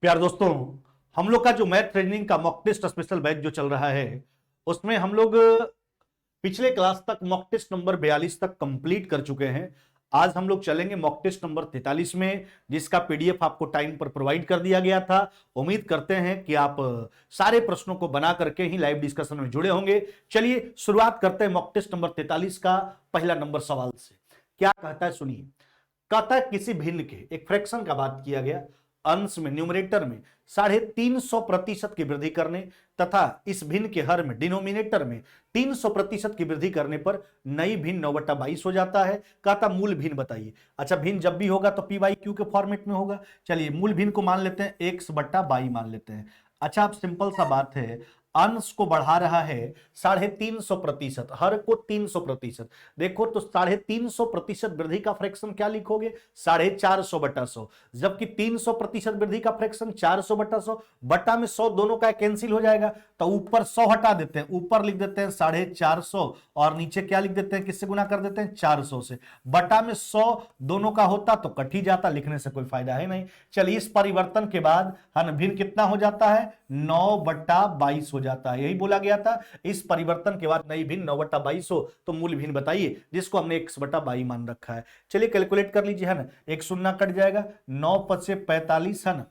प्यार दोस्तों, हम लोग का जो मैथ ट्रेनिंग का मॉक टेस्ट स्पेशल बैच जो चल रहा है उसमें हम लोग पिछले क्लास तक मॉक टेस्ट नंबर 42 तक कंप्लीट कर चुके हैं। आज हम लोग चलेंगे मॉक टेस्ट नंबर 43 में, जिसका पीडीएफ आपको टाइम पर प्रोवाइड कर दिया गया था। उम्मीद करते हैं कि आप सारे प्रश्नों को बना करके ही लाइव डिस्कशन में जुड़े होंगे। चलिए शुरुआत करते हैं मॉक टेस्ट नंबर 43 का पहला नंबर सवाल से। क्या कहता है सुनिए। कहता है किसी भिन्न के एक फ्रैक्शन का बात किया गया, अंश में न्यूमरेटर में 350% की वृद्धि करने तथा इस भिन्न के हर में डिनोमिनेटर में 300% की वृद्धि करने पर नई भिन्न 9/22 हो जाता है। कहता मूल भिन्न बताइए। अच्छा, भिन्न जब भी होगा तो पी बाई क्यू के फॉर्मेट में होगा। चलिए मूल भिन्न को मान लेते हैं x/y मान लेते हैं। अच्छा, अब सिंपल सा बात है, अंश को बढ़ा रहा है 350%, हर को 300%। देखो तो 350% वृद्धि का फ्रैक्शन क्या लिखोगे, 450/100। जबकि 300% वृद्धि का फ्रैक्शन 400/100 बटा में 100 दोनों का कैंसिल हो जाएगा, तो ऊपर 100 हटा देते हैं, ऊपर लिख देते हैं 450 और नीचे क्या लिख देते हैं, किससे गुना कर देते हैं 400 से। बटा में 100 दोनों का होता तो कट ही जाता, लिखने से कोई फायदा है नहीं। चलिए इस परिवर्तन के बाद भिन्न कितना हो जाता है, 9/22 हो जाता है। यही बोला गया था, इस परिवर्तन के बाद नई भिन्न 9/22 हो तो मूल भिन्न बताइए, जिसको हमने x/22 मान रखा है। चलिए कैलकुलेट कर लीजिए, है ना। एक शून्य कट जाएगा, 9×5=45 है ना,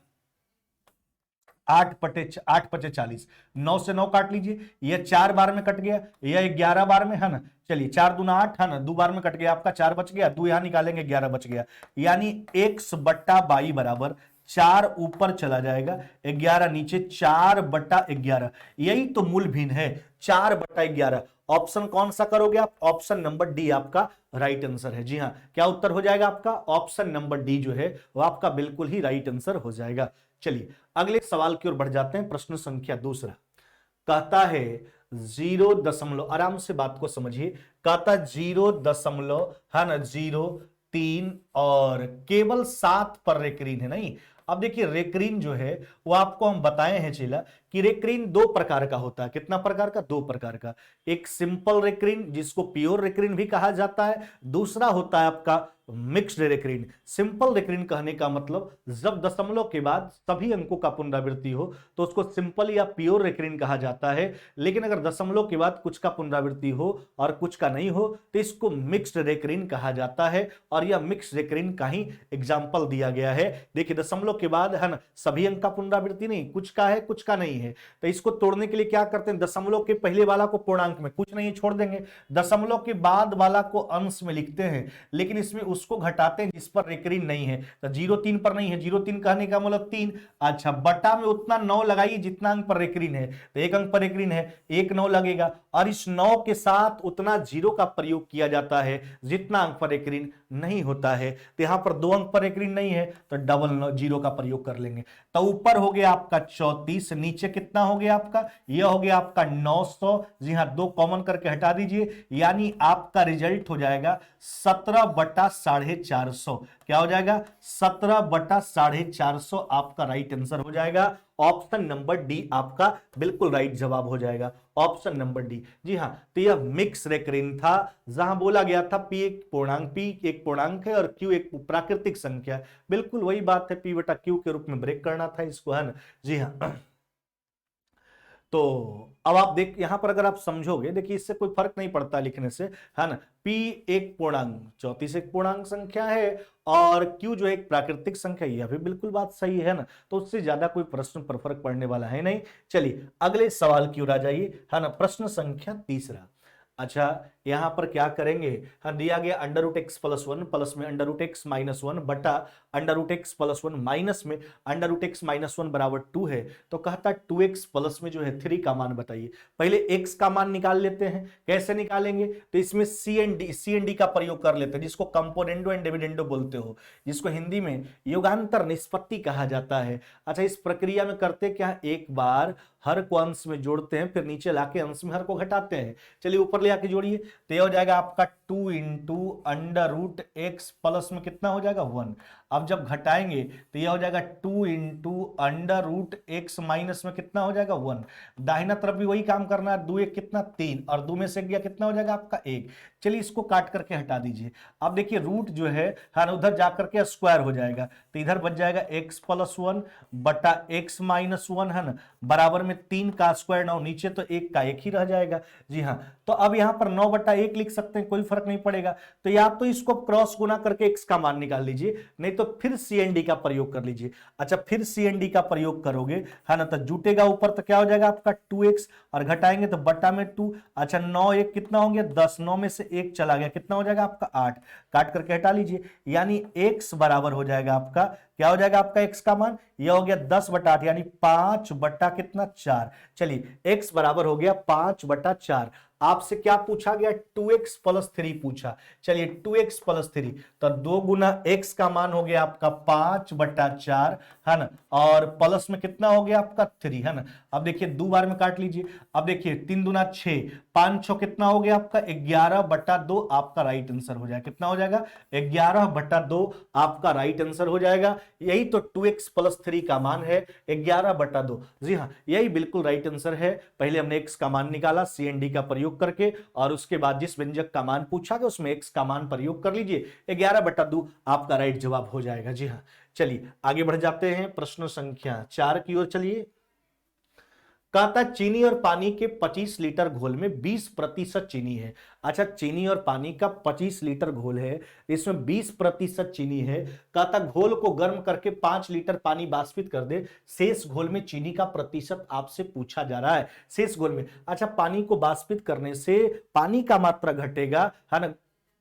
8×5=40, 9 से 9 काट लीजिए, यह 4 बार में कट गया, यह 11 बार में है ना। चलिए 4 दूना 8 है ना, 2 बार में कट गया आपका, 4 बच गया, 2 यहां निकालेंगे 11 बच गया। यानी x/22 बराबर 4 ऊपर चला जाएगा, 11 नीचे, 4/11। यही तो मूल भिन्न है, 4/11। ऑप्शन कौन सा करोगे आप, ऑप्शन नंबर डी आपका राइट आंसर है। जी हां, क्या उत्तर हो जाएगा आपका, ऑप्शन नंबर डी जो है वो आपका बिल्कुल ही राइट आंसर हो जाएगा। चलिए अगले सवाल की ओर बढ़ जाते हैं। प्रश्न संख्या दूसरा कहता है 0 आराम से बात को समझिए। कहता 0 है ना 0, 3 और केवल 7 पर रेकरीन है नहीं। अब देखिए रेकरीन जो है वो आपको हम बताए हैं चीला कि रेकरीन 2 प्रकार का होता है। कितना प्रकार का, 2 प्रकार का। एक सिंपल रेकरीन जिसको प्योर रेकरीन भी कहा जाता है, दूसरा होता है आपका मिक्स्ड रेकरीन। सिंपल रेकरीन कहने का मतलब जब दशमलव के बाद सभी अंकों का पुनरावृत्ति हो तो उसको सिंपल या प्योर रेकरीन कहा जाता है। लेकिन अगर दशमलव के बाद कुछ का पुनरावृत्ति हो और कुछ का नहीं हो तो इसको मिक्स्ड रेकरीन कहा जाता है। और यह मिक्स्ड रेकरीन का ही एग्जाम्पल दिया गया है। देखिए दशमलव के बाद है ना सभी अंक का पुनरावृत्ति नहीं, कुछ का है कुछ का नहीं है, तो इसको तोड़ने के लिए क्या करते हैं, दशमलव के पहले वाला को पूर्णांक में, कुछ नहीं छोड़ देंगे, दशमलव के बाद वाला को अंश में लिखते हैं, लेकिन इसमें उसको घटाते हैं जिस पर रेकरीन नहीं है। तो 0, 3 पर नहीं है, 0, 3 कहने का मतलब 3। अच्छा, बटा में उतना 9 लगाइए जितना अंक पर रेकरीन है, तो एक अंक पर रेकरीन है, 1 9 लगेगा, और इस 9 के साथ उतना 0 का प्रयोग किया जाता है जितना अंक पर रेकरीन नहीं होता है। तो यहां पर 2 अंक पर रेकरीन नहीं है तो डबल 0 का प्रयोग कर लेंगे। तो ऊपर हो गया आपका 34, नीचे कितना हो गया आपका, यह हो गया आपका 900। जी हां, 2 कॉमन करके हटा दीजिए, यानी आपका रिजल्ट हो जाएगा 17/450। क्या हो जाएगा, 17/450 आपका राइट आंसर हो जाएगा। ऑप्शन नंबर डी आपका बिल्कुल राइट जवाब हो जाएगा, ऑप्शन नंबर डी। जी हां, तो यह मिक्स रेकरीन था जहां बोला गया था पी एक पूर्णांक है और क्यू एक प्राकृतिक संख्या। बिल्कुल वही बात है, p/q के रूप में ब्रेक करना था इसको, है ना। जी हाँ, तो अब आप देख यहां पर अगर आप समझोगे, देखिए इससे कोई फर्क नहीं पड़ता लिखने से, है ना। p एक पूर्णांक 34 एक पूर्णांक संख्या है और q जो एक प्राकृतिक संख्या, यह भी बिल्कुल बात सही है ना। तो उससे ज्यादा कोई प्रश्न पर फर्क पड़ने वाला है नहीं। चलिए अगले सवाल की ओर आ जाइए, है ना। प्रश्न संख्या तीसरा। अच्छा, यहां पर क्या करेंगे, हाँ दिया गया √x+1 प्लस में √x-1 बटा √x+1 माइनस में √x-1 बराबर 2 है। तो कहता 2x प्लस में जो है 3 का मान बताइए। पहले x का मान निकाल लेते हैं, कैसे निकालेंगे, तो इसमें सी एंड डी का प्रयोग कर लेते हैं, जिसको कंपोनेंडो एंड डिविडेंडो बोलते हो, जिसको हिंदी में युगांतर निष्पत्ति कहा जाता है। अच्छा, इस प्रक्रिया में करते क्या, एक बार हर को अंश में जोड़ते हैं, फिर नीचे लाके अंश में हर को घटाते हैं। चलिए ऊपर ले आके जोड़िए, तो यह हो जाएगा आपका 2 × √x प्लस में कितना हो जाएगा 1। अब जब घटाएंगे तो यह हो जाएगा 2 into under root x minus में कितना हो जाएगा 1। दाहिना तरफ भी वही काम करना है, 2 एक कितना 3 और 2 में से गया कितना हो जाएगा आपका 1। चलिए इसको काट करके हटा दीजिए। अब देखिए रूट जो है हाँ उधर जाकर के स्क्वायर हो जाएगा, तो इधर बच जाएगा x प्लस 1 बटा x माइनस 1 है ना, बराबर में 3 का स्क्वायर 9, नीचे तो 1 का 1 ही रह जाएगा। जी हाँ, तो अब यहां पर 9 बटा 1 लिख सकते हैं, कोई फर्क नहीं पड़ेगा। तो या तो इसको क्रॉस गुना करके x का मान निकाल लीजिए, नहीं तो फिर CND का प्रयोग कर लीजिए। अच्छा फिर CND का प्रयोग करोगे है ना, तो जुटेगा ऊपर तो क्या हो जाएगा आपका 2x और घटाएंगे तो बटा में 2। अच्छा 9 1 कितना हो गया 10, 9 में से 1 चला गया, कितना हो जाएगा आपका 8। काट करके हटा लीजिए, यानी x बराबर हो जाएगा आपका, क्या हो जाएगा आपका x का मान, यह हो गया 10 बटा 8 यानी 5 बटा कितना 4। चलिए x बराबर हो गया 5 बटा 4। आपसे क्या पूछा गया 2x प्लस 3 पूछा। चलिए 2x प्लस 3 तो 2 गुना x का मान हो गया आपका 5 बटा 4 है ना, और प्लस में कितना हो गया आपका 3 है ना। अब देखिए 2 बार में काट लीजिए, अब देखिए 3 दूना 6, 5 6 कितना हो गया आपका 11 बटा 2, आपका राइट आंसर हो जाएगा। कितना हो जाएगा 11 बटा 2 आपका राइट आंसर हो जाएगा। यही तो 2x प्लस 3 का मान है 11 बटा 2। जी हाँ, यही बिल्कुल राइट आंसर है। पहले हमने x का मान निकाला CND का प्रयोग करके, और उसके बाद जिस व्यंजक का मान पूछा गया उसमें x का मान प्रयोग कर लीजिए, 11 बटा 2 आपका राइट जवाब हो जाएगा। जी हाँ, चलिए आगे बढ़ जाते हैं प्रश्न संख्या 4 की ओर। चलिए कहता चीनी और पानी के 25 लीटर घोल में 20% चीनी है। अच्छा चीनी और पानी का 25 लीटर घोल है, इसमें 20% चीनी है। कहता घोल को गर्म करके 5 लीटर पानी वाष्पित कर दे, शेष घोल में चीनी का प्रतिशत आपसे पूछा जा रहा है। शेष घोल में, अच्छा पानी को वाष्पित करने से पानी का मात्रा घटेगा है ना,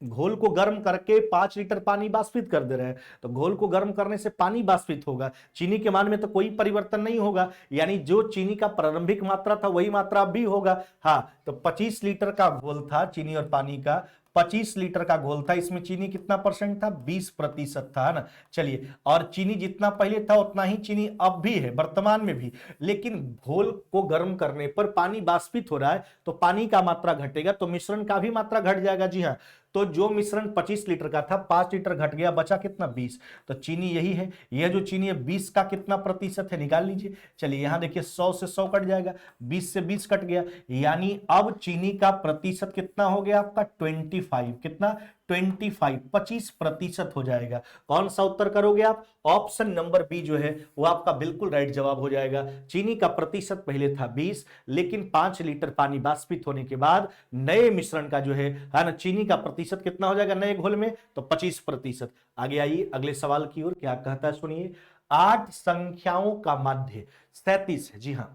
घोल को गर्म करके 5 लीटर पानी वाष्पित कर दे रहे हैं, तो घोल को गर्म करने से पानी वाष्पित होगा, चीनी के मान में तो कोई परिवर्तन नहीं होगा, यानी जो चीनी का प्रारंभिक मात्रा था वही मात्रा अब भी होगा। हाँ तो 25 लीटर का घोल था चीनी और पानी का, 25 लीटर का घोल था, इसमें चीनी कितना परसेंट था 20% था ना। चलिए और चीनी जितना पहले था उतना ही चीनी अब भी है वर्तमान में भी, लेकिन घोल को गर्म करने पर पानी वाष्पित हो रहा है तो पानी का मात्रा घटेगा, तो मिश्रण का भी मात्रा घट जाएगा। जी हाँ, तो जो मिश्रण 25 लीटर का था 5 लीटर घट गया, बचा कितना 20, तो चीनी यही है। यह जो चीनी है 20 का कितना प्रतिशत है निकाल लीजिए। चलिए यहां देखिए 100 से 100 कट जाएगा, 20 से 20 कट गया, यानी अब चीनी का प्रतिशत कितना हो गया आपका 25, कितना 25, 25% हो जाएगा। कौन सा उत्तर करोगे आप, ऑप्शन नंबर बी जो है वो आपका बिल्कुल राइट जवाब हो जाएगा। चीनी का प्रतिशत पहले था 20, लेकिन 5 लीटर पानी वाष्पित होने के बाद नए मिश्रण का जो है ना, चीनी का प्रतिशत कितना हो जाएगा नए घोल में, तो 25%। आगे आइए अगले सवाल की ओर, क्या कहता है सुनिए। 8 संख्याओं का माध्य 37 है। जी हां,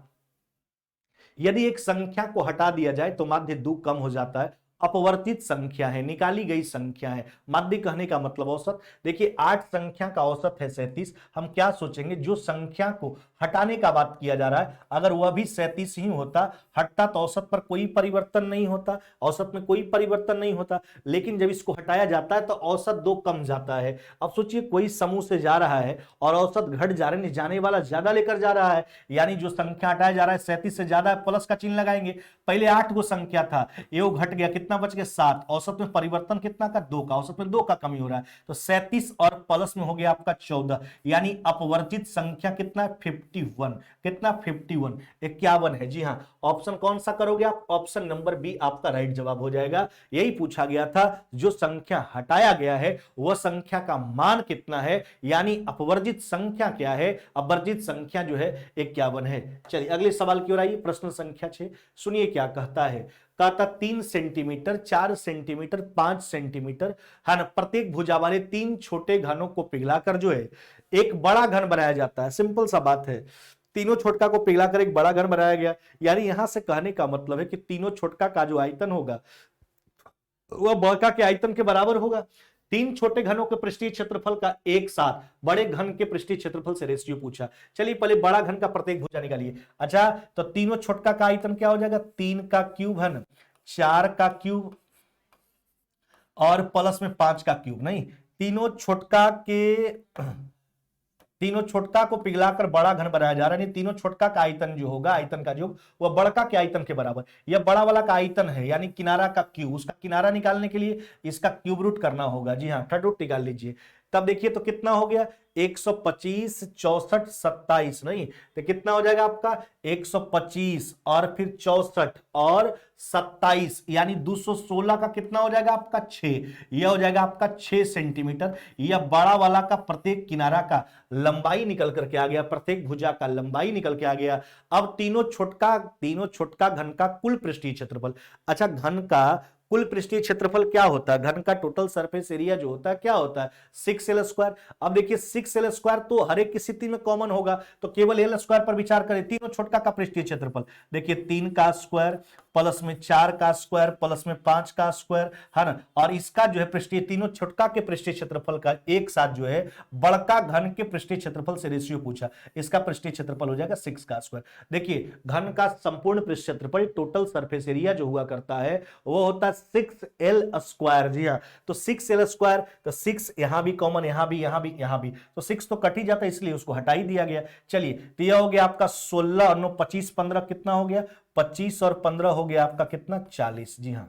यदि एक संख्या को हटा दिया जाए तो माध्य 2 कम हो जाता है। अपवर्तित संख्या है, निकाली गई संख्या है। माध्य कहने का मतलब औसत। देखिए 8 संख्या का औसत है 37। हम क्या सोचेंगे, जो संख्या को हटाने का बात किया जा रहा है, अगर वह भी 37 ही होता, हटता तो औसत पर कोई परिवर्तन नहीं होता, औसत में कोई परिवर्तन नहीं होता, लेकिन जब इसको हटाया जाता है तो औसत 2 कम जाता है। अब सोचिए कोई समूह से जा रहा है और औसत घट जा रहे हैं, जाने वाला ज्यादा लेकर जा रहा है, यानी जो संख्या हटाया जा रहा है 37 से ज्यादा, प्लस का चिन्ह लगाएंगे। पहले 8 गो संख्या था, ये घट गया, कितना बच गया 7, औसत में परिवर्तन कितना का 2 का, औसत में 2 का कमी हो रहा है, तो 37 और प्लस में हो गया आपका 14, यानी अपवर्तित संख्या कितना 51, कितना 51, 51 है। जी हां, ऑप्शन कौन सा करोगे आप, ऑप्शन नंबर बी आपका राइट जवाब हो जाएगा। यही पूछा गया था, जो संख्या हटाया गया है वह संख्या का मान कितना है, यानी अपवर्जित संख्या क्या है, अपवर्जित संख्या जो है 51 है। चलिए अगले सवाल की ओर आइए, प्रश्न संख्या 6। सुनिए क्या कहता है। कहता 3 सेंटीमीटर, 4 सेंटीमीटर, 5 सेंटीमीटर है ना, प्रत्येक भुजा वाले 3 छोटे घनों को पिघलाकर जो है एक बड़ा घन बनाया जाता है। सिंपल सा बात है, तीनों छोटका को पिघलाकर एक बड़ा घन बनाया गया, यानी यहां से कहने का मतलब है कि तीनों छोटका का जो आयतन होगा वह बड़का के आयतन के बराबर होगा। 3 छोटे घनों के पृष्ठीय क्षेत्रफल का एक साथ बड़े घन के पृष्ठीय क्षेत्रफल से रेशियो पूछा। चलिए पहले बड़ा घन का प्रत्येक भुजा निकालिए। अच्छा तो तीनों छोटका का आयतन क्या हो जाएगा, 3 का क्यूब है ना, 4 का क्यूब और प्लस में 5 का क्यूब। नहीं, तीनों छोटका को पिघलाकर बड़ा घन बनाया जा रहा है, तीनों छोटका का आयतन जो होगा, आयतन का योग वह बड़का के आयतन के बराबर। यह बड़ा वाला का आयतन है, यानी किनारा का क्यूब, उसका किनारा निकालने के लिए इसका क्यूब रूट करना होगा। जी हाँ, थर्ड रूट निकाल लीजिए। तब देखिए तो कितना हो गया 125 64 27 नहीं तो कितना हो जाएगा आपका 125 और फिर 64 और 27 यानी 216 का कितना हो जाएगा आपका 6। यह हो जाएगा आपका 6 सेंटीमीटर। यह बड़ा वाला का प्रत्येक किनारा का लंबाई निकल करके आ गया, प्रत्येक भुजा का लंबाई निकल के आ गया। अब तीनों छोटका घन का कुल पृष्ठीय क्षेत्रफल। अच्छा, घन का कुल पृष्ठीय क्षेत्रफल क्या होता है? घन का टोटल सरफेस एरिया जो होता है क्या होता है 6l²। अब देखिए 6l² तो हर एक की स्थिति में कॉमन होगा, तो केवल l² पर विचार करें। तीनों छोटका का पृष्ठीय क्षेत्रफल देखिए 3 का स्क्वायर प्लस में 4 का स्क्वायर प्लस में 5 का स्क्वायर है ना, और इसका जो है पृष्ठीय तीनों छोटका के पृष्ठीय क्षेत्रफल का एक साथ जो है बड़का घन के पृष्ठीय क्षेत्रफल से रेशियो पूछा, इसका पृष्ठीय क्षेत्रफल हो जाएगा 6 का स्क्वायर। देखिए घन का संपूर्ण पृष्ठ क्षेत्रफल टोटल सरफेस एरिया जो हुआ करता है वो होता है 6l²। जी हाँ, तो 6l², तो 6 यहां भी कॉमन, यहां भी, यहां भी, यहां भी, तो 6 तो कट ही जाता है इसलिए उसको हटा ही दिया गया। चलिए तो यह हो गया आपका 16 और 9 25 15 कितना हो गया 25 और 15 हो गया आपका कितना 40। जी हाँ,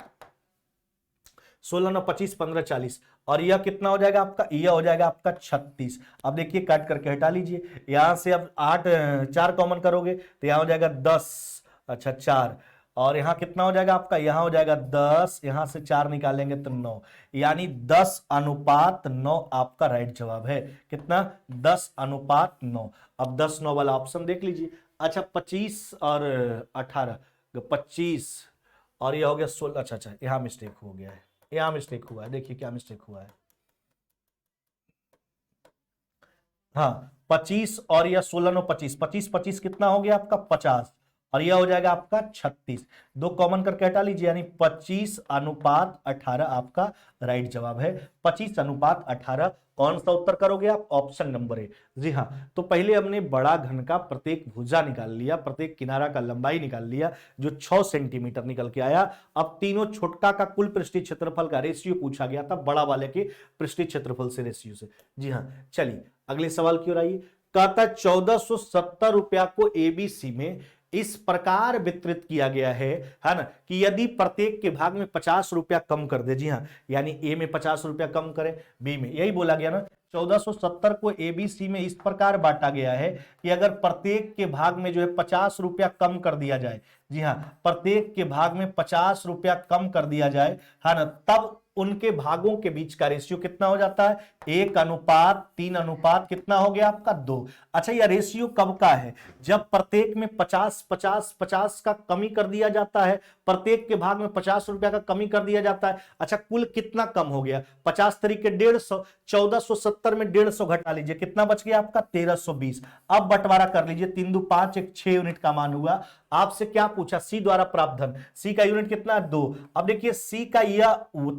16 9 25 15 40 और यह कितना हो जाएगा आपका, यह हो जाएगा आपका 36। अब देखिए काट करके हटा लीजिए, यहां से अब 8 4 कॉमन करोगे तो यहां हो जाएगा 10, अच्छा 4, और यहां कितना हो जाएगा आपका, यहां हो जाएगा 10, यहां से 4 निकालेंगे तो 9, यानी 10:9 आपका राइट जवाब है। कितना 10:9। अब 10:9 वाला ऑप्शन देख लीजिए। अच्छा 25 और 18 25 और यह हो गया 16। अच्छा यहां मिस्टेक हो गया है, यहां मिस्टेक हुआ है, देखिए क्या मिस्टेक हुआ है। हाँ 25 और यह 16 9 25 25 25 कितना हो गया आपका 50 और यह हो जाएगा आपका 36। दो कॉमन करके हटा लीजिए यानी 25:18 आपका राइट जवाब है। 25:18 कौन सा उत्तर करोगे आप, ऑप्शन नंबर ए। जी हाँ, तो पहले हमने बड़ा घन का प्रत्येक भुजा निकाल लिया, प्रत्येक किनारा का लंबाई निकाल लिया जो 6 सेंटीमीटर निकल के आया। अब तीनों छोटका का कुल पृष्ठीय क्षेत्रफल का रेशियो पूछा गया था बड़ा वाले के पृष्ठीय क्षेत्रफल से रेशियो से। जी हाँ, चलिए अगले सवाल की ओर आइए। कहता 1470 रुपया को एबीसी में इस प्रकार वितरित किया गया है ना, कि यदि प्रत्येक के भाग में 50 रुपया कम कर दे। जी हाँ, यानी ए में 50 रुपया कम करें, बी में, यही बोला गया ना। 1470 को एबीसी में इस प्रकार बांटा गया है कि अगर प्रत्येक के भाग में जो है 50 रुपया कम कर दिया जाए। जी हाँ, प्रत्येक के भाग में 50 रुपया कम कर दिया जाए है ना, तब उनके भागों के बीच का रेशियो कितना हो जाता है 1:3 कितना हो गया आपका 2। अच्छा, यह रेशियो कब का है, जब प्रत्येक में 50 50 50 का कमी कर दिया जाता है, प्रत्येक के भाग में 50 रुपया का कमी कर दिया जाता है। अच्छा, कुल कितना कम हो गया 50 तरीके 150, 1470 में 150 घटा लीजिए कितना बच गया आपका 1320। अब बंटवारा कर लीजिए 3 2 5 1 6 यूनिट का मान हुआ। आपसे क्या पूछा, सी द्वारा प्राप्त धन, सी का यूनिट कितना है 2। अब देखिए सी का यह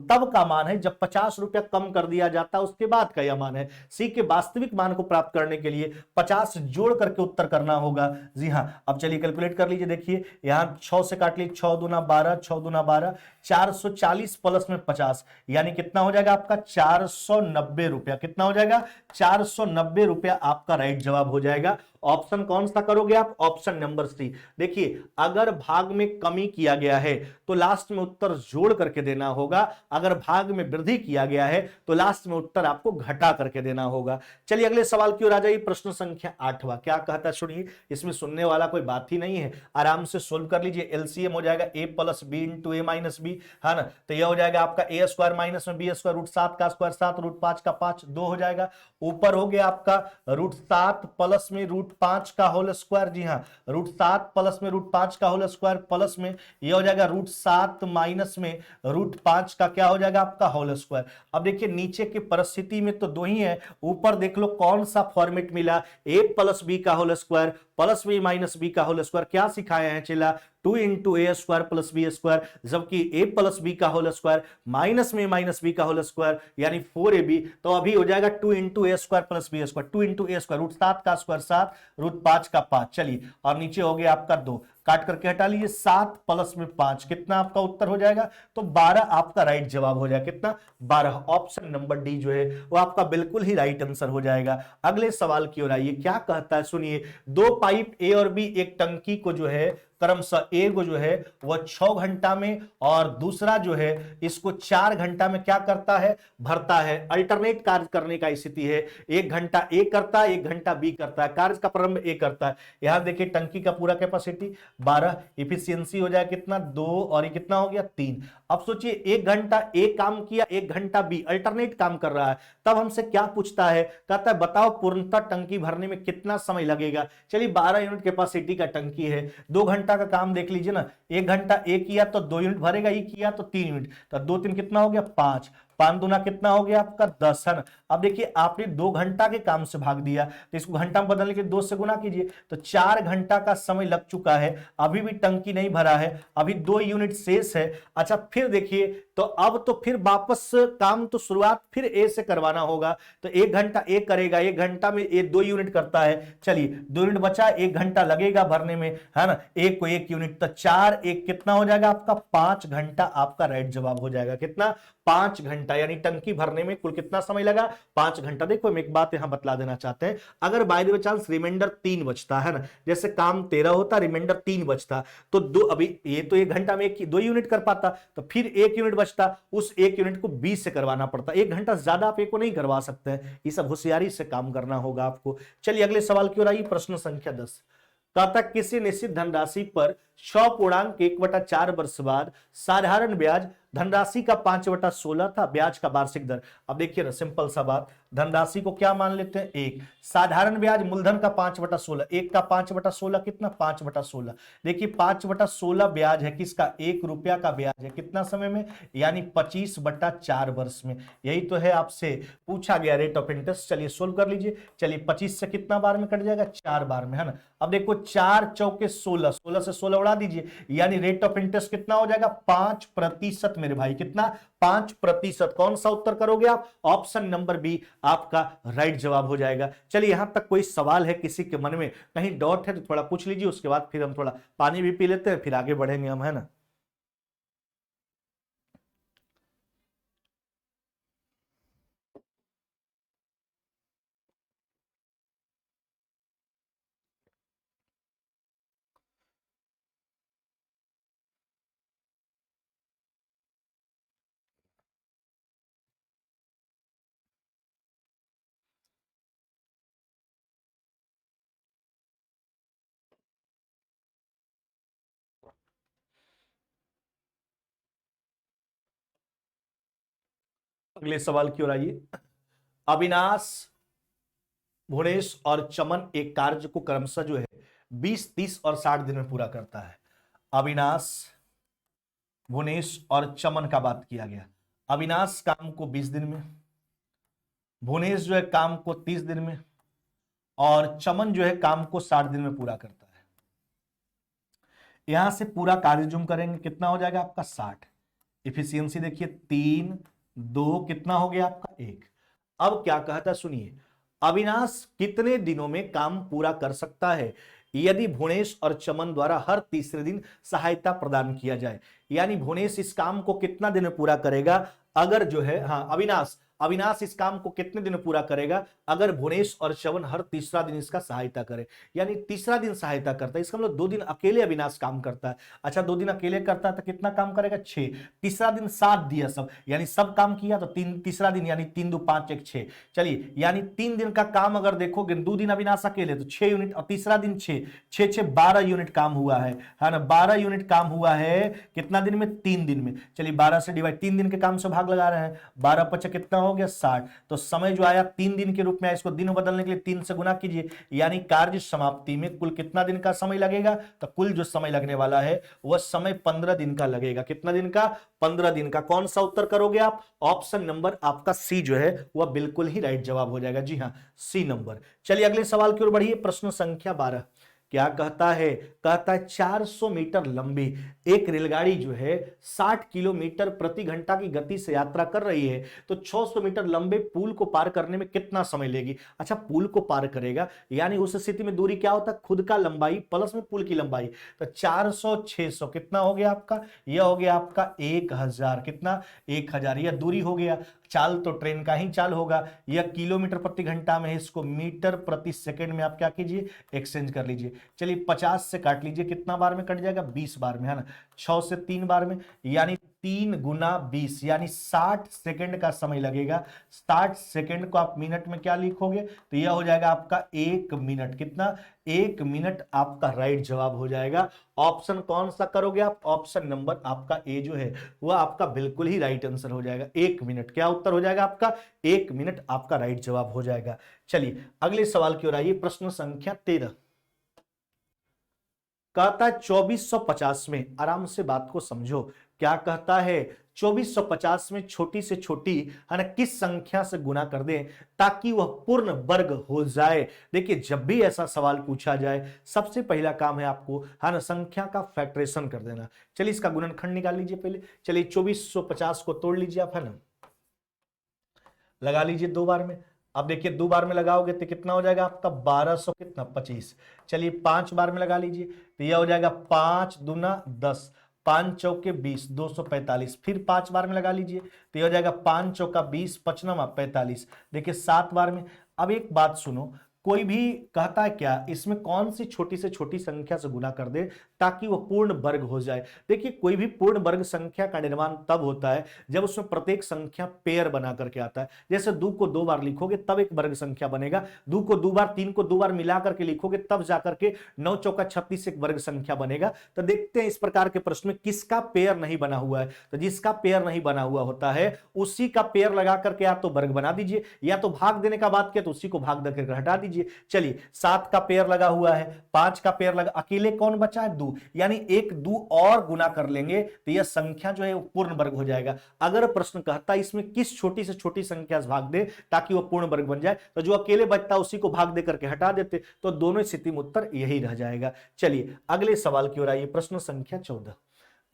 तब का मान है जब 50 रुपया कम कर दिया जाता है, उसके बाद का यह मान है। सी के वास्तविक मान को प्राप्त करने के लिए 50 जोड़ करके उत्तर करना होगा। जी हां, अब चलिए कैलकुलेट कर लीजिए। देखिए यहां 6 से काट लीजिए, 6 दूना 12, 6 दूना 12, 440 प्लस में 50 यानी कितना हो जाएगा आपका 490 रुपया। कितना हो जाएगा 490 रुपया आपका राइट जवाब हो जाएगा। ऑप्शन कौन सा करोगे आप, ऑप्शन नंबर सी। देखिए अगर भाग में कमी किया गया है तो लास्ट में उत्तर जोड़ करके देना होगा, अगर भाग में वृद्धि किया गया है तो लास्ट में उत्तर आपको घटा करके देना होगा। चलिए अगले सवाल की ओर आ जाइए। प्रश्न संख्या 8वां क्या कहता है सुनिए, इसमें सुनने वाला कोई बात ही नहीं है, आराम से सोल्व कर लीजिए। एलसीएम हो जाएगा a plus b into a minus b, है ना, तो यह हो जाएगा आपका ए स्क्वायर माइनस में बी स्क्वायर, √7 का स्क्वायर 7, √5 का 5 2 हो जाएगा। ऊपर हो गया आपका √7 प्लस में √5 का होल स्क्वायर। जी हाँ, √7 प्लस में √5 का होल स्क्वायर प्लस में यह हो जाएगा √7 माइनस में √5 का क्या हो जाएगा आपका होल स्क्वायर। अब देखिए नीचे की परिस्थिति में तो दो ही है, ऊपर देख लो कौन सा फॉर्मेट मिला, a प्लस बी का whole square plus B minus B का होल स्क्वायर। क्या सिखाया है चला 2 into A square plus B square, जबकि a प्लस बी का होल स्क्वायर माइनस में माइनस बी का होल स्क्वायर यानी 4ab, तो अभी हो जाएगा 2 into A square plus B square, 2 into A square, √7 का स्क्वायर 7, √5 का 5। चलिए और नीचे हो गया आपका 2, काट करके हटा लीजिए, 7 प्लस में 5 कितना आपका उत्तर हो जाएगा, तो 12 आपका राइट जवाब हो जाएगा। कितना 12, ऑप्शन नंबर डी जो है वो आपका बिल्कुल ही राइट आंसर हो जाएगा। अगले सवाल की ओर आइए, क्या कहता है सुनिए। दो पाइप ए और बी एक टंकी को जो है क्रमशः एक जो है वह 6 घंटा में और दूसरा जो है इसको 4 घंटा में क्या करता है, भरता है। अल्टरनेट कार्य करने का स्थिति है, 1 घंटा ए करता है, 1 घंटा बी करता है, कार्य का प्रारंभ ए करता है। यहां देखिए टंकी का पूरा कैपेसिटी 12, इफिशियंसी हो जाए कितना 2 और ये कितना हो गया 3। अब सोचिए 1 घंटा ए काम किया, 1 घंटा बी, अल्टरनेट काम कर रहा है। तब हमसे क्या पूछता है, कहता है बताओ पूर्णतः टंकी भरने में कितना समय लगेगा। चलिए 12 यूनिट कैपेसिटी का टंकी है, 2 घंटा का काम देख लीजिए ना, 1 घंटा ए किया तो 2 यूनिट भरेगा, ई किया तो 3 यूनिट, तो 2 3 कितना हो गया 5, 5 दूना कितना हो गया आपका 10 है ना। अब देखिए आपने 2 घंटा के काम से भाग दिया तो इसको घंटा में बदलने के 2 से गुना कीजिए, तो 4 घंटा का समय लग चुका है, अभी भी टंकी नहीं भरा है, अभी 2 यूनिट शेष है। अच्छा फिर देखिए तो अब तो फिर वापस काम तो शुरुआत फिर ए से करवाना होगा, तो 1 घंटा ए करेगा, 1 घंटा में ए 2 यूनिट करता है। चलिए 2 यूनिट बचा, 1 घंटा लगेगा भरने में है ना, एक को 1 यूनिट, तो 4 1 कितना हो जाएगा आपका 5 घंटा, आपका राइट जवाब हो जाएगा कितना 5 घंटा। यानी टंकी भरने में कुल कितना समय लगा 5 घंटा। देखो हम एक बात यहां बतला देना चाहते हैं, अगर by the way chance remainder 3 बचता है ना, जैसे काम 13 होता रिमाइंडर 3 बचता, तो दो अभी ये तो 1 घंटा में 2 यूनिट कर पाता, तो फिर 1 यूनिट बचता, उस 1 यूनिट को 20 से करवाना पड़ता। 1 घंटा ज्यादा आप एक को नहीं करवा सकते हैं, ये सब होशियारी से काम करना होगा आपको। चलिए अगले सवाल की ओर आइए, प्रश्न संख्या 10। कहता किसी निश्चित धनराशि पर 6.1/4 वर्ष बाद साधारण ब्याज धनराशि का 5/16 था, ब्याज का वार्षिक दर। अब देखिए ना सिंपल सा बात, धनराशि को क्या मान लेते हैं 1, साधारण ब्याज मूलधन का 5/16, 1 का 5/16 कितना 5/16। देखिए 5/16 ब्याज है किसका, 1 रुपया का ब्याज है, कितना समय में, यानी 25/4 वर्ष में। यही तो है आपसे पूछा गया रेट ऑफ इंटरेस्ट। चलिए सोल्व कर लीजिए। चलिए 25 से कितना बार में कट जाएगा 4 बार में है ना। अब देखो 4 चौके 16, 16 से 16 उड़ा दीजिए, यानी रेट ऑफ इंटरेस्ट कितना हो जाएगा 5% मेरे भाई, कितना 5%। कौन सा उत्तर करोगे आप, ऑप्शन नंबर बी आपका राइट जवाब हो जाएगा। चलिए यहां तक कोई सवाल है किसी के मन में, कहीं डाउट है तो थोड़ा पूछ लीजिए, उसके बाद फिर हम थोड़ा पानी भी पी लेते हैं, फिर आगे बढ़ेंगे हम है ना। अगले सवाल की ओर आइए। अविनाश, भुवनेश और चमन एक कार्य को क्रमशः जो है 20, 30 और 60 दिन में पूरा करता है। अविनाश, भुवनेश और चमन का बात किया गया। अविनाश काम को 20 दिन में, भुवनेश जो है काम को 30 दिन में, और चमन जो है काम को 60 दिन में पूरा करता है। यहां से पूरा कार्य जुम करेंगे कितना हो जाएगा आपका 60। इफिशियंसी देखिए 3 2 कितना हो गया आपका 1। अब क्या कहता है सुनिए, अविनाश कितने दिनों में काम पूरा कर सकता है यदि भुवनेश और चमन द्वारा हर तीसरे दिन सहायता प्रदान किया जाए। यानी भुवनेश इस काम को कितना दिन में पूरा करेगा अगर जो है, हाँ अविनाश इस काम को कितने दिन में पूरा करेगा अगर भुवनेश और चमन हर तीसरा दिन इसका सहायता करे। यानी तीसरा दिन सहायता करता है, इसका मतलब 2 दिन अकेले अविनाश काम करता है। अच्छा 2 दिन अकेले करता है तो कितना काम करेगा 6, तीसरा दिन 7 दिया सब, यानी सब काम किया तो तीसरा दिन यानी 3 2 5 1 6। चलिए यानी 3 दिन का काम अगर देखोगे, 2 दिन अविनाश अकेले तो 6 यूनिट और तीसरा दिन 6 6 6 12 यूनिट काम हुआ है ना, 12 यूनिट काम हुआ है कितना दिन में 3 दिन में। चलिए 12 से डिवाइड, 3 दिन के काम से भाग लगा रहे हैं, 12 5 कितना हो गया 60। तो समय जो आया 3 दिन के रूप में, इसको दिन बदलने के लिए 3 से गुना कीजिए, यानी कार्य समाप्ति में कुल कितना दिन का समय लगेगा, तो कुल जो समय लगने वाला है वह समय 15 दिन का लगेगा। कितना दिन का 15 दिन का। कौन सा उत्तर करोगे आप, ऑप्शन नंबर आपका सी जो है वह बिल्कुल ही राइट जवाब हो जाएगा। जी हाँ सी नंबर। चलिए अगले सवाल की ओर बढ़िए, प्रश्न संख्या 12 क्या कहता है, कहता है 400 मीटर लंबी एक रेलगाड़ी जो है 60 किलोमीटर प्रति घंटा की गति से यात्रा कर रही है, तो 600 मीटर लंबे पुल को पार करने में कितना समय लेगी। अच्छा पुल को पार करेगा, यानी उस स्थिति में दूरी क्या होता है, खुद का लंबाई प्लस में पुल की लंबाई, तो 400 600 कितना हो गया आपका, यह हो गया आपका 1000, कितना 1000, यह दूरी हो गया। चाल तो ट्रेन का ही चाल होगा, यह किलोमीटर प्रति घंटा में है, इसको मीटर प्रति सेकंड में आप क्या कीजिए एक्सचेंज कर लीजिए। चलिए 50 से काट लीजिए, कितना बार में कट जाएगा, 20 बार में, है ना। 6 से 3 बार में, यानी 3 गुना 20, यानी 60 सेकंड का समय लगेगा। 60 सेकंड को आप मिनट में क्या लिखोगे, तो यह हो जाएगा आपका 1 मिनट। कितना, 1 मिनट आपका राइट जवाब हो जाएगा। ऑप्शन कौन सा करोगे आप, ऑप्शन नंबर आपका ए जो है वह आपका बिल्कुल ही राइट आंसर हो जाएगा। 1 मिनट क्या उत्तर हो जाएगा आपका, 1 मिनट आपका राइट जवाब हो जाएगा। चलिए अगले सवाल की ओर आइए, प्रश्न संख्या 13। कहता है 2450 में, आराम से बात को समझो, क्या कहता है 2450 में छोटी से छोटी, है ना, किस संख्या से गुना कर दें ताकि वह पूर्ण वर्ग हो जाए। देखिए जब भी ऐसा सवाल पूछा जाए सबसे पहला काम है आपको, है ना, संख्या का फैक्टरेशन कर देना। चलिए इसका गुणनखंड निकाल लीजिए पहले। चलिए 2450 को तोड़ लीजिए आप, है ना, लगा लीजिए 2 बार में। अब देखिए 2 बार में लगाओगे तो कितना हो जाएगा आपका, 1200 कितना 25। चलिए 5 बार में लगा लीजिए तो यह हो जाएगा 5 दूना 10, 5 चौके 20, 245। फिर 5 बार में लगा लीजिए तो यह हो जाएगा 5 चौका 20, 55 45। देखिए 7 बार में। अब एक बात सुनो, कोई भी कहता है क्या, इसमें कौन सी छोटी से छोटी संख्या से गुना कर दे ताकि वह पूर्ण वर्ग हो जाए। देखिए कोई भी पूर्ण वर्ग संख्या का निर्माण तब होता है जब उसमें प्रत्येक संख्या पेयर बना करके आता है। जैसे 2 को 2 बार लिखोगे तब एक वर्ग संख्या बनेगा, 2 को 2 बार, 3 को 2 बार मिला करके लिखोगे तब जाकर के 9 चौका 36 एक वर्ग संख्या बनेगा। तो देखते हैं इस प्रकार के प्रश्न में किसका पेयर नहीं बना हुआ है। तो जिसका पेयर नहीं बना हुआ होता है उसी का पेयर लगा करके या तो वर्ग बना दीजिए, या तो भाग देने का बात किया तो उसी को भाग देकर हटा दीजिए। चलिए 7 का पेयर लगा हुआ है, 5 का पेयर लगा, अकेले कौन बचा है, 2, यानी एक 2 और गुना कर लेंगे तो यह संख्या जो है वो पूर्ण वर्ग हो जाएगा। अगर प्रश्न कहता है इसमें किस छोटी से छोटी संख्या से भाग दे ताकि वह पूर्ण वर्ग बन जाए, तो जो अकेले बचता है उसी को भाग दे करके हटा देते, तो दोनों स्थिति में उत्तर यही रह जाएगा। चलिए अगले सवाल की ओर आइए, प्रश्न संख्या 14।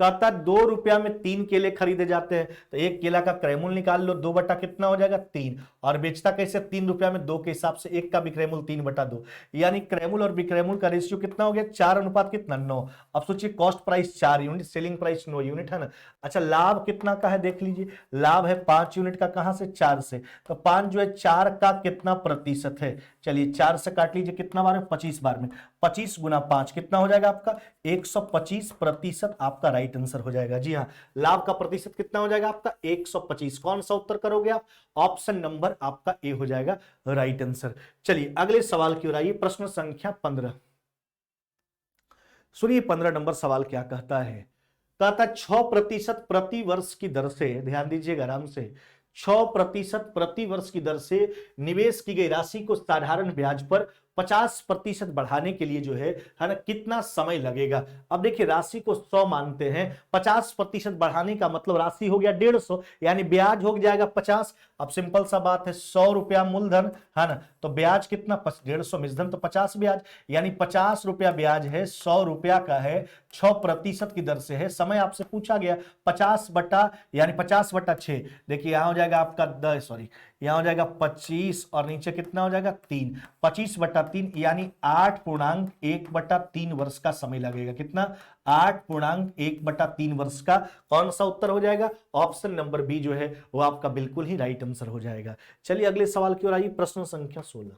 कहता 2 रुपया में 3 केले खरीदे जाते हैं, तो एक केला का क्रयमूल्य निकाल लो, 2 बटा कितना हो जाएगा 3, और बेचता कैसे, 3 रुपया में 2 के हिसाब से, एक का विक्रयमूल्य 3 बटा 2, यानी क्रयमूल्य और विक्रयमूल्य का रेशियो कितना हो गया, 4 अनुपात कितना 9। अब सोचिए cost price 4 unit, selling price 9 unit, है ना। अच्छा लाभ कितना का है देख लीजिए, लाभ है 5 यूनिट का, कहां से, 4 से, तो 5 जो है 4 का कितना प्रतिशत है। चलिए 4 से काट लीजिए, कितना बार में, 25 बार में, 25 गुना 5 कितना हो जाएगा आपका, 125% आपका राइट आंसर हो जाएगा। जी हाँ, लाभ का प्रतिशत कितना हो जाएगा आपका 125। कौन सा उत्तर करोगे आप, ऑप्शन नंबर आपका ए हो जाएगा राइट आंसर। चलिए अगले सवाल की ओर आइए, प्रश्न संख्या 15। सुनिए 15 नंबर सवाल क्या कहता है। कहता 6% प्रति वर्ष की दर से, ध्यान दीजिएगा आराम से, 6% प्रति वर्ष की दर से निवेश की गई राशि को साधारण ब्याज पर 50% बढ़ाने के लिए जो है ना, कितना समय लगेगा। अब देखिए राशि को 100 मानते हैं, 50% बढ़ाने का मतलब राशि हो गया 150, यानी ब्याज हो जाएगा 50। अब सिंपल सा बात है, 100 रुपया मूलधन, है ना, तो ब्याज कितना, 150 मिश्रधन तो 50 ब्याज, यानी 50 रुपया ब्याज है, 100 रुपया का है, 6% की दर से है। समय आपसे पूछा गया 50 बटा, यानी 50/6, देखिए यहां हो जाएगा आपका यहां हो जाएगा 25, और नीचे कितना हो जाएगा 3, 25/3, यानी 8.1/3 वर्ष का समय लगेगा। कितना, 8.1/3 वर्ष का। कौन सा उत्तर हो जाएगा, ऑप्शन नंबर बी जो है वो आपका बिल्कुल ही राइट आंसर हो जाएगा। चलिए अगले सवाल की ओर आइए, प्रश्न संख्या 16।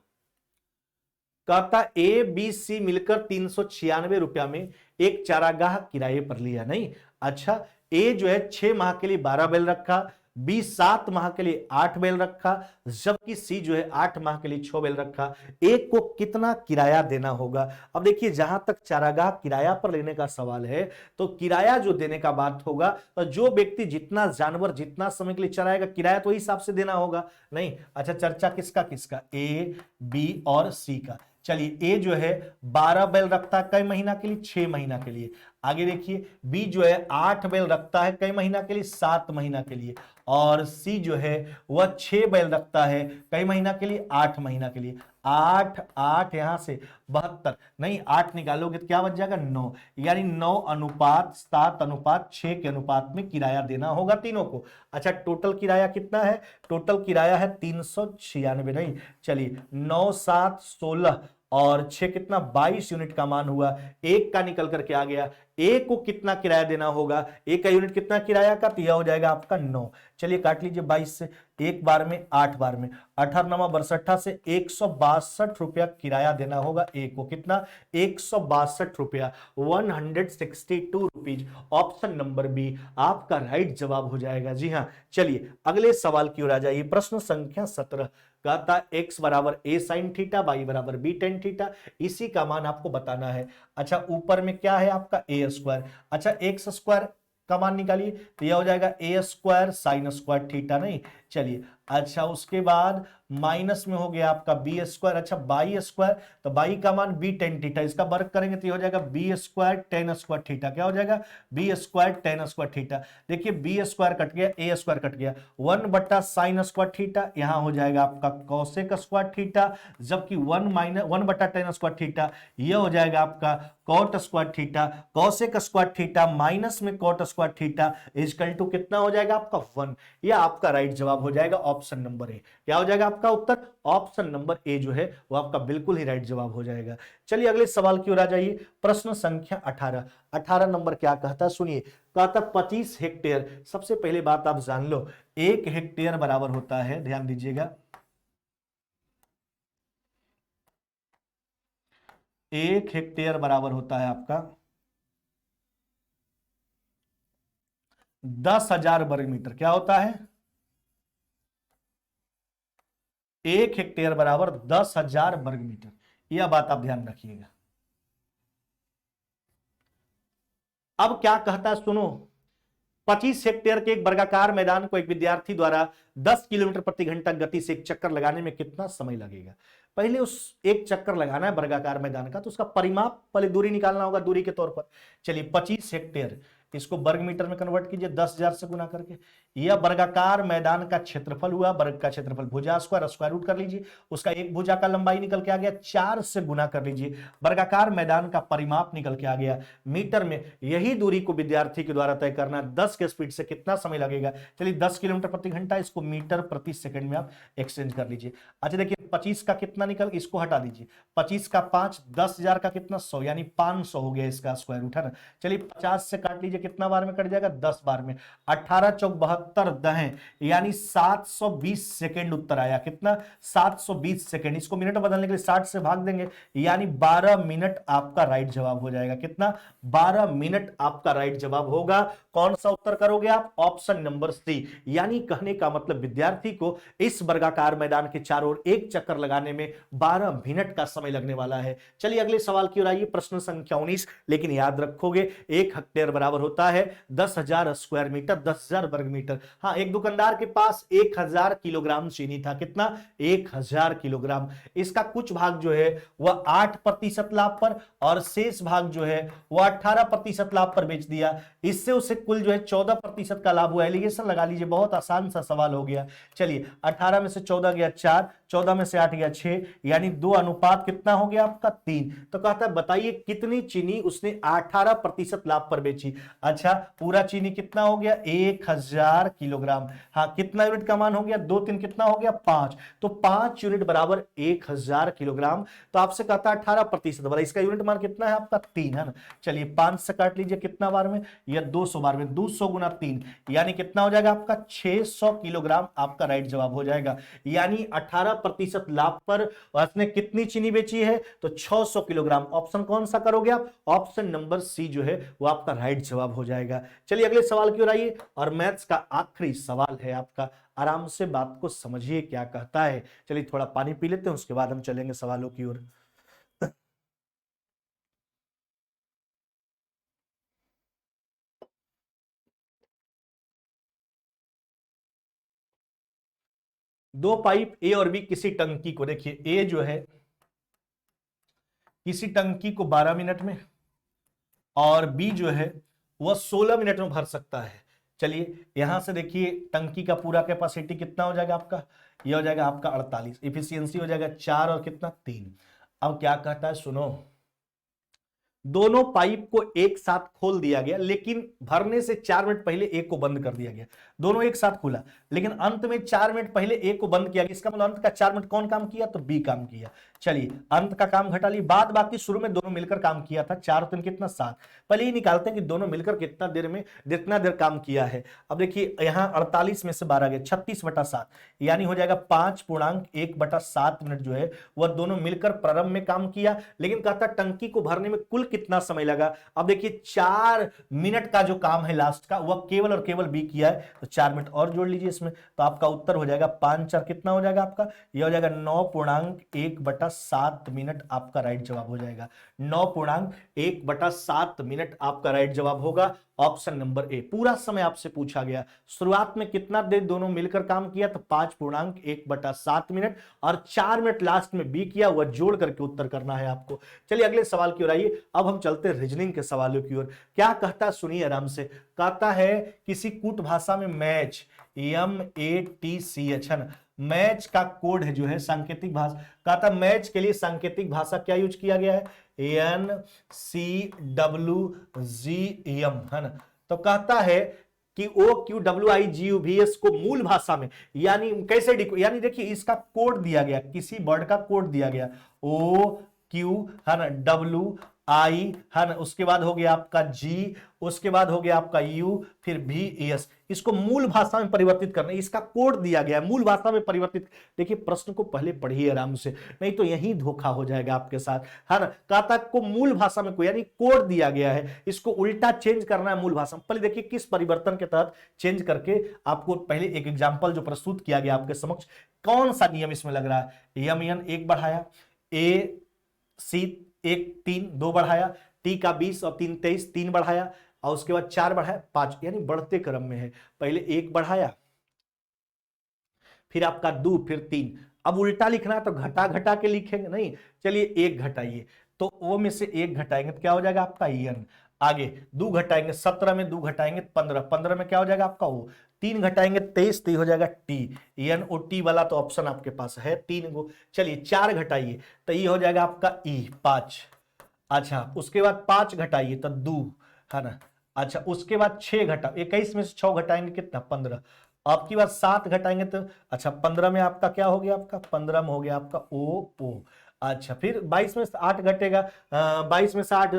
कहता ए बी सी मिलकर 396 रुपया में एक चारागाह किराए पर लिया। नहीं, अच्छा ए जो है 6 माह के लिए 12 बैल रखा, बी 7 माह के लिए 8 बैल रखा, जबकि सी जो है 8 माह के लिए 6 बैल रखा। ए को कितना किराया देना होगा। अब देखिए जहां तक चारागाह किराया पर लेने का सवाल है, तो किराया जो देने का बात होगा, तो जो व्यक्ति जितना जानवर जितना समय के लिए चराएगा किराया तो हिसाब से देना होगा। नहीं, अच्छा चर्चा किसका किसका, ए बी और सी का। चलिए ए जो है 12 बैल रखता है कई महीना के लिए, 6 महीना के लिए। आगे देखिए बी जो है 8 बैल रखता है कई महीना के लिए, 7 महीना के लिए। और सी जो है वह 6 बैल रखता है कई महीना के लिए, 8 महीना के लिए। 8 8 यहां से 72, नहीं 8 निकालोगे तो क्या बच जाएगा 9, यानी 9:7:6 के अनुपात में किराया देना होगा तीनों को। अच्छा टोटल किराया कितना है, टोटल किराया है 396। नहीं चलिए 9 7 16 और 6 कितना 22 यूनिट का मान हुआ, एक का निकल करके आ गया। एक को कितना किराया देना होगा, एक का यूनिट कितना किराया का, तो यह हो जाएगा आपका 9। चलिए काट लीजिए 22 से, एक बार में 8 बार में 18 से 162 रुपया किराया देना होगा एक को, कितना 162 रुपया, 162 रुपीज। ऑप्शन नंबर बी आपका राइट जवाब हो जाएगा। जी हाँ, चलिए अगले सवाल की ओर आ जाइए। प्रश्न संख्या 17 कहता x बराबर a sin थीटा, y बराबर b tan थीटा, इसी का मान आपको बताना है। अच्छा ऊपर में क्या है आपका a स्क्वायर, अच्छा x स्क्वायर का मान निकालिए, तो यह हो जाएगा a square sine square theta, नहीं चलिए। अच्छा उसके बाद माइनस में हो गया आपका बी स्क्वायर, अच्छा बाई स्क्वायर, तो बाई का मान बी टेन थीटा, इसका वर्ग करेंगे तो ये हो जाएगा b square tan square theta, क्या हो जाएगा b square tan square theta. देखिए बी स्क्वायर कट गया, ए स्क्वायर कट गया, 1 बट्टा साइन स्क्वायर थीटा, यहां हो जाएगा आपका कॉसेक स्क्वायर थीटा, जबकि 1 बट्टा टेन स्क्वायर थीटा ये हो जाएगा आपका cot square theta, cosec square theta minus में cot square theta equal to कितना हो जाएगा आपका 1। यह आपका राइट जवाब हो जाएगा ऑप्शन नंबर ए। क्या हो जाएगा आपका उत्तर, ऑप्शन नंबर ए जो है वो आपका बिल्कुल ही राइट जवाब हो जाएगा। चलिए अगले सवाल की ओर आ जाइए। प्रश्न संख्या 18 नंबर क्या कहता है सुनिए, कहता 25 हेक्टेयर। सबसे पहले बात आप जान लो, 1 हेक्टेयर बराबर होता है, ध्यान दीजिएगा, 1 हेक्टेयर बराबर होता है आपका 10,000 वर्ग मीटर। क्या होता है, 1 हेक्टेयर बराबर 10,000 वर्ग मीटर, यह बात आप ध्यान रखिएगा। अब क्या कहता है सुनो, 25 हेक्टेयर के एक वर्गाकार मैदान को एक विद्यार्थी द्वारा 10 किलोमीटर प्रति घंटा गति से एक चक्कर लगाने में कितना समय लगेगा। पहले उस एक चक्कर लगाना है वर्गाकार मैदान का, तो उसका परिमाप पहले दूरी निकालना होगा दूरी के तौर पर। चलिए 25 हेक्टेयर इसको वर्ग मीटर में कन्वर्ट कीजिए 10,000 से गुना करके, यह वर्गाकार मैदान का क्षेत्रफल हुआ, वर्ग का क्षेत्रफल भुजा स्क्वायर, स्क्वायर रूट कर लीजिए, उसका एक भुजा का लंबाई निकल के आ गया, 4 से गुना कर लीजिए, वर्गाकार मैदान का परिमाप निकल के आ गया मीटर में। यही दूरी को विद्यार्थी के द्वारा तय करना 10 के स्पीड से कितना समय लगेगा। चलिए 10 किलोमीटर प्रति घंटा, इसको मीटर प्रति सेकंड में आप एक्सचेंज कर लीजिए। अच्छा देखिए 25 का कितना निकल, इसको हटा दीजिए, 25 का 5, 10,000 का कितना 100, यानी 500 हो गया इसका स्क्वायर रूट, है ना। चलिए 50 से काट लीजिए, कितना बार में कट जाएगा 10 बार में, 18 चौक 72 दहें, यानी 720 सेकेंड उत्तर आया, कितना 720 सेकेंड। इसको मिनट में बदलने के लिए 60 से भाग देंगे, यानी 12 मिनट आपका राइट जवाब हो जाएगा, कितना 12 मिनट आपका राइट जवाब होगा। कौन सा उत्तर करोगे आप, ऑप्शन नंबर सी। यानी कहने का मतलब विद्यार्थी को इस वर्गाकार मैदान के चारों ओर एक चक्कर लगाने में 12 मिनट का समय लगने वाला है। चलिए अगले सवाल की ओर आइए, प्रश्न संख्या 19। लेकिन याद रखोगे 1 हेक्टेयर बराबर होता है 10,000 स्क्वायर मीटर, 10,000 वर्ग मीटर। हाँ एक दुकानदार के पास 1,000 किलोग्राम चीनी था, कितना 1,000 किलोग्राम। इसका कुछ भाग जो है वह 8% लाभ पर और शेष भाग जो है वह 18% लाभ पर बेच दिया। इससे उसे कुल जो है 14% का लाभ हुआ। एलिगेशन लगा लीजिए, बहुत आसान सा सवाल हो गया। चलिए 18 में से 14 गया 4, 14 में से 8 गया 6, यानी 2 अनुपात कितना हो गया आपका 3। तो कहता है बताइए कितनी चीनी उसने 18% लाभ पर बेची। अच्छा पूरा चीनी कितना हो गया 1,000 किलोग्राम। हाँ कितना यूनिट का मान हो गया 2 3 कितना हो गया 5, तो 5 यूनिट बराबर 1,000 किलोग्राम। तो आपसे कहता है 18% वाला, इसका यूनिट मान कितना है आपका 3, है ना। चलिए 5 से काट लीजिए, कितना बार में, यह 200 बार में, 200 गुना 3, यानी कितना हो जाएगा आपका 600 किलोग्राम आपका राइट जवाब हो जाएगा। यानी 18% लाभ पर उसने कितनी चीनी बेची है, तो 600 किलोग्राम। ऑप्शन कौन सा करोगे आप, ऑप्शन नंबर सी जो है वो आपका राइट जवाब हो जाएगा। चलिए अगले सवाल की ओर आइए, और मैथ्स का आखिरी सवाल है आपका। आराम से बात को समझिए क्या कहता है। चलिए थोड़ा पानी पी लेते हैं, उसके बाद हम चलेंगे सवालों की ओर। दो पाइप ए और बी किसी टंकी को, देखिए ए जो है किसी टंकी को 12 मिनट में और बी जो है वह 16 मिनट में भर सकता है। चलिए यहां से देखिए टंकी का पूरा कैपेसिटी कितना हो जाएगा आपका, यह हो जाएगा आपका 48, इफिशियंसी हो जाएगा 4 और कितना 3। अब क्या कहता है सुनो, दोनों पाइप को एक साथ खोल दिया गया, लेकिन भरने से 4 मिनट पहले एक को बंद कर दिया गया। दोनों एक साथ खुला, लेकिन अंत में 4 मिनट पहले एक को बंद किया गया। इसका मतलब अंत का 4 मिनट कौन काम किया, तो बी काम किया। चलिए अंत का काम घटा ली, बाद बाकी शुरू में दोनों मिलकर काम किया था, 4 और 3 कितना 7। पहले ही निकालते हैं कि दोनों मिलकर कितना देर काम किया है। अब देखिए यहाँ 48 में से 12 गए, 36/7 यानी हो जाएगा 5.1/7 मिनट जो है वह दोनों मिलकर प्रारंभ में काम किया। लेकिन कहता टंकी को भरने में कुल कितना समय लगा। अब देखिए 4 मिनट का जो काम है लास्ट का वह केवल और केवल बी किया है, तो 4 मिनट और जोड़ लीजिए इसमें, तो आपका उत्तर हो जाएगा 5×4 कितना हो जाएगा आपका, यह हो जाएगा 9.1/7 मिनट आपका राइट जवाब हो जाएगा। 9.1/7 मिनट आपका राइट जवाब होगा, ऑप्शन नंबर ए। पूरा समय आपसे पूछा गया शुरुआत में कितना देर दोनों मिलकर काम किया, तो 5.1/7 मिनट, और 4 मिनट लास्ट में बी किया, वह जोड़ करके उत्तर करना है आपको। चलिए अगले सवाल की ओर आइए। अब हम चलते हैं रीजनिंग के सवालों की ओर। क्या कहता है सुनिए आराम से। कहता है किसी कूट भाषा में मैच, MATCH है ना, मैच का कोड है जो है सांकेतिक भाषा। कहता मैच के लिए सांकेतिक भाषा क्या यूज किया गया है, NCWGM है ना। तो कहता है कि OQWIGUVS को मूल भाषा में यानी कैसे यानी देखिए इसका कोड दिया गया, किसी वर्ड का कोड दिया गया OQ है ना, WI है ना, उसके बाद हो गया आपका G, उसके बाद हो गया आपका U, फिर VS। इसको मूल भाषा में परिवर्तित करना, इसका कोड दिया गया है मूल भाषा में परिवर्तित। देखिए प्रश्न को पहले पढ़िए आराम से, नहीं तो यही धोखा हो जाएगा आपके साथ है ना। कहता को मूल भाषा में कोई यानी कोड दिया गया है, इसको उल्टा चेंज करना है मूल भाषा में। पहले देखिए किस परिवर्तन के तहत चेंज करके आपको पहले एक एग्जाम्पल जो प्रस्तुत किया गया आपके समक्ष, कौन सा नियम इसमें लग रहा है। MN 1 बढ़ाया, AC 1 3 2 बढ़ाया, T का 20 और 3 23 3 बढ़ाया, और उसके बाद 4 बढ़ाया 5, यानी बढ़ते क्रम में है। पहले 1 बढ़ाया, फिर आपका 2, फिर 3। अब उल्टा लिखना है तो घटा घटा के लिखेंगे नहीं। चलिए 1 घटाइए, तो O में से 1 घटाएंगे तो क्या हो जाएगा आपका EN। आगे 2 घटाएंगे, 17 में 2 घटाएंगे 15, 15 में क्या हो जाएगा आपका O। 3 घटाएंगे 23, तो हो जाएगा T, ENOT वाला तो ऑप्शन आपके पास है 3 गो। चलिए 4 घटाइए तो ये हो जाएगा आपका E 5। अच्छा उसके बाद 5 घटाइए तो 2 है ना। अच्छा उसके बाद 6 घटा, 21 में से 6 घटाएंगे कितना 15। आपकी बात 7 घटाएंगे तो अच्छा 15 में आपका क्या हो गया, आपका 15 में हो गया आपका O। अच्छा फिर 22 में से 8 घटेगा, 22 में से 8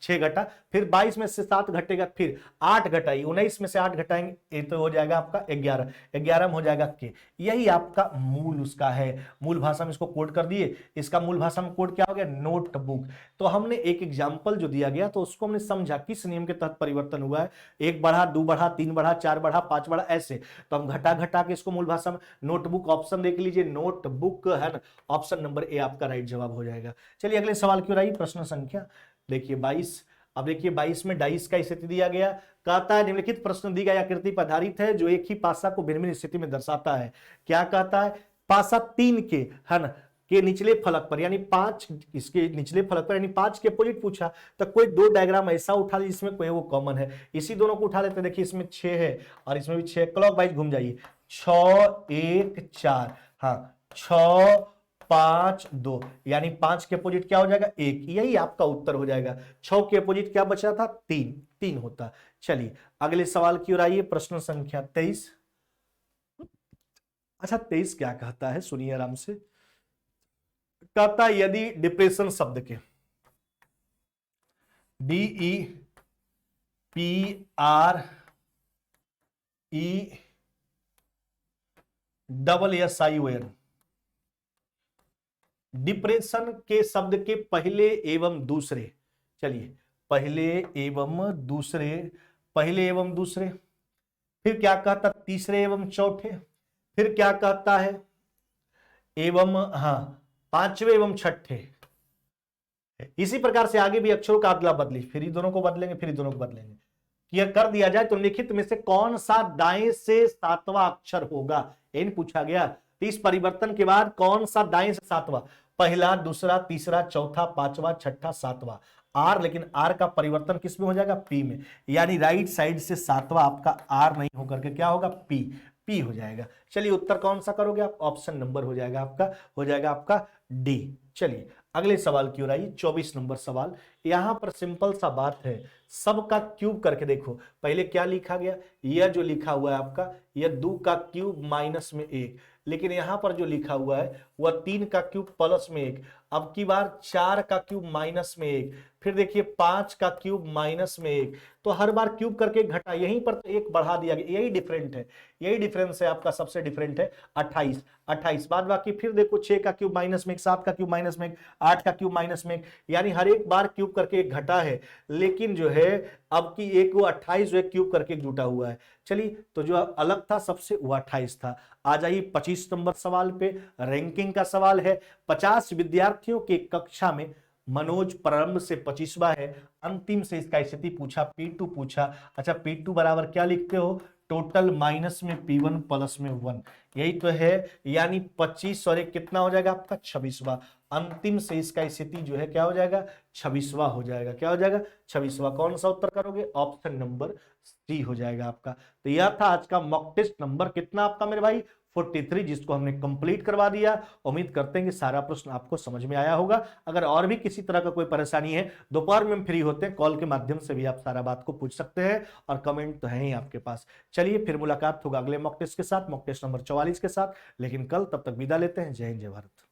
6 घटा, फिर 22 में से 7 घटेगा, फिर 8 घटाइए, 19 में से 8 घटाएंगे, ये तो हो जाएगा आपका 11, 11 में हो जाएगा के। यही आपका मूल उसका है, मूल भाषा में इसको कोड कर दिए। इसका मूल भाषा में कोड क्या हो गया, नोटबुक। तो हमने एक एग्जाम्पल जो दिया गया तो उसको हमने समझा किस नियम के तहत परिवर्तन हुआ है। 1 बढ़ा, 2 बढ़ा, 3 बढ़ा, 4 बढ़ा, 5 बढ़ा, ऐसे। तो हम घटा घटा के इसको मूल भाषा में नोटबुक, ऑप्शन देख लीजिए नोटबुक है ना, ऑप्शन नंबर ए आपका राइट जवाब हो जाएगा। चलिए अगले सवाल की ओर आइए। प्रश्न संख्या देखिए 22। अब देखिए 22 में डाइस का स्थिति दिया गया। कहता है निम्नलिखित प्रश्न दी गई आकृति पर आधारित है जो एक ही पासा को भिन्न भिन्न स्थिति में दर्शाता है। क्या कहता है, पासा 3 के है ना के निचले फलक पर यानी 5, इसके निचले फलक पर यानी 5 के अपोजिट पूछा, तो कोई 2 डायग्राम ऐसा उठा लीजिए जिसमें कोई वो कॉमन है। इसी दोनों को उठा लेते हैं। देखिए इसमें 6 है और इसमें भी 6, क्लॉक वाइज घूम जाइए। 6 1 4, हाँ 6 5 2 यानी 5 के अपोजिट क्या हो जाएगा 1, यही आपका उत्तर हो जाएगा। 6 के अपोजिट क्या बचा था 3, 3 होता। चलिए अगले सवाल की ओर आइए। प्रश्न संख्या 23। अच्छा 23 क्या कहता है सुनिए आराम से। कहता यदि डिप्रेशन शब्द के DEPRESSION डिप्रेशन के शब्द के पहले एवं दूसरे, चलिए पहले एवं दूसरे, फिर क्या कहता तीसरे एवं चौथे, फिर क्या कहता है एवं पांचवे एवं छठे। इसी प्रकार से आगे भी अक्षरों का अदला बदली, फिर दोनों को बदलेंगे, फिर दोनों को बदलेंगे। यह कर दिया जाए तो लिखित में से कौन सा दाएं से 7वां अक्षर होगा, इन पूछा गया। इस परिवर्तन के बाद कौन सा दाएं से 7वां, पहला, दूसरा, तीसरा, चौथा, 5वां, छठा, 7वां। आर, लेकिन आर का परिवर्तन किस में हो जाएगा पी में, यानी राइट साइड से 7वां आपका आर नहीं होकर के क्या होगा पी हो जाएगा। चलिए उत्तर कौन सा करोगे आप, ऑप्शन नंबर हो जाएगा आपका डी। चलिए अगले सवाल की ओर आइए। 24 नंबर सवाल, यहां पर सिंपल सा बात है, सबका क्यूब करके देखो। पहले क्या लिखा गया, यह जो लिखा हुआ है आपका, यह 2 का क्यूब माइनस में 1, लेकिन यहां पर जो लिखा हुआ है वह 3 का क्यूब प्लस में 1। अब की बार 4 का क्यूब माइनस में 1, फिर देखिए 5 का क्यूब माइनस में 1। तो हर बार क्यूब करके घटा, यहीं पर तो 1 बढ़ा दिया गया, यही डिफरेंट है, यही डिफरेंस है आपका, सबसे डिफरेंट है 28। 28 बाद बाकी फिर देखो 6 का क्यूब माइनस में 1, 7 का क्यूब माइनस में 1, 8 का क्यूब माइनस में 1, यानी हर एक बार क्यूब करके एक घटा है, लेकिन जो है अब की एक वो 28 जो है क्यूब करके जुटा हुआ है। चलिए, तो जो अलग था सबसे वो 28 था। आ जाइए 25 नंबर सवाल पे, रैंकिंग का सवाल है। 50 विद्यार्थियों की कक्षा में मनोज प्रारंभ से 25वां है, अंतिम से इसका स्थिति पूछा, P2 पूछा। अच्छा, P2 बराबर क्या लिखते हो, टोटल माइनस में P1 प्लस में 1, यही तो है, यानी 25 और एक कितना हो जाएगा आपका 26वां। अंतिम से इसका स्थिति जो है क्या हो जाएगा, 26वां हो जाएगा। क्या हो जाएगा, 26वां। कौन सा उत्तर करोगे, ऑप्शन नंबर सी हो जाएगा आपका। तो यह था आज का मॉक टेस्ट नंबर कितना आपका मेरे भाई, 43, जिसको हमने कंप्लीट करवा दिया। उम्मीद करते हैं कि सारा प्रश्न आपको समझ में आया होगा। अगर और भी किसी तरह का कोई परेशानी है, दोपहर में फ्री होते हैं, कॉल के माध्यम से भी आप सारा बात को पूछ सकते हैं, और कमेंट तो है ही आपके पास। चलिए, फिर मुलाकात होगा अगले मॉक टेस्ट के साथ, मॉक टेस्ट नंबर 44 के साथ। लेकिन कल, तब तक विदा लेते हैं। जय हिंद, जय भारत।